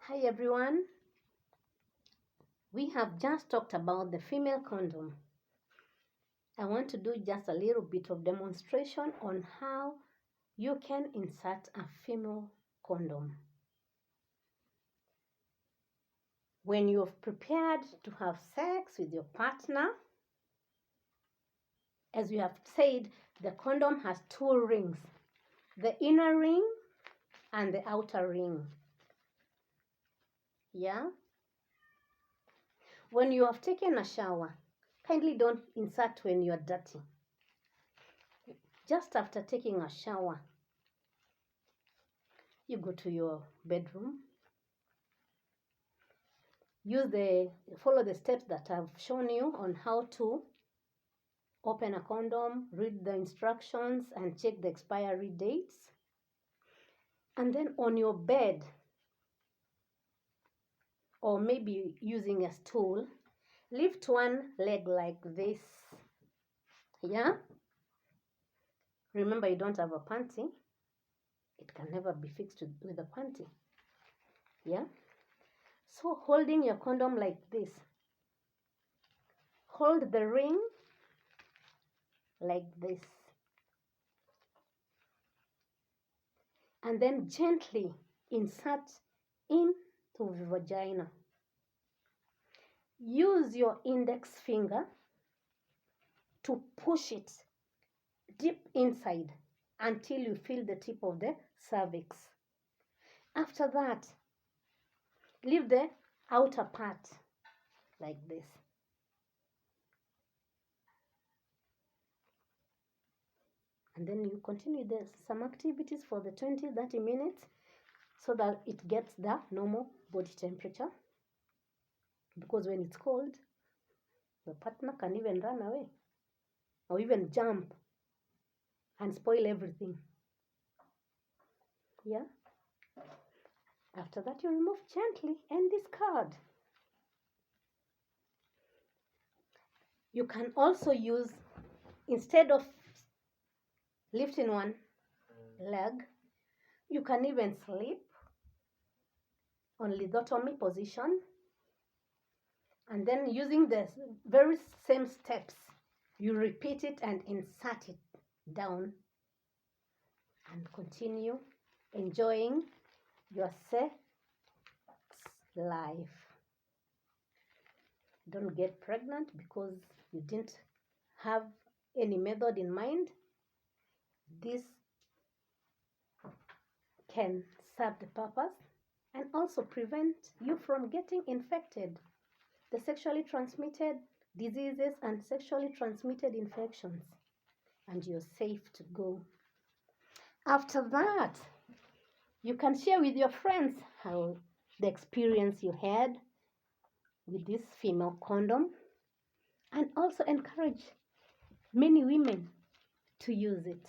Hi everyone, we have just talked about the female condom. I want to do just a little bit of demonstration on how you can insert a female condom. When you've prepared to have sex with your partner, as we have said, the condom has two rings, the inner ring and the outer ring. Yeah? When you have taken a shower, kindly don't insert when you're dirty. Just after taking a shower, you go to your bedroom, follow the steps that I've shown you on how to open a condom, read the instructions and check the expiry dates. And then on your bed, or maybe using a stool, lift one leg like this. Yeah? Remember, you don't have a panty. It can never be fixed with a panty. Yeah? So holding your condom like this, hold the ring like this, and then gently insert into the vagina. Use your index finger to push it deep inside until you feel the tip of the cervix. After that, leave the outer part like this. And then you continue some activities for the 20-30 minutes so that it gets the normal body temperature. Because when it's cold, the partner can even run away or even jump and spoil everything. Yeah? After that, you remove gently and discard. You can also use, instead of lifting one leg, you can even sleep on lithotomy position, and then using the very same steps, you repeat it and insert it down and continue enjoying your sex life. Don't get pregnant because you didn't have any method in mind. This can serve the purpose and also prevent you from getting infected. The sexually transmitted diseases and sexually transmitted infections, and you're safe to go. After that, you can share with your friends how the experience you had with this female condom, and also encourage many women to use it.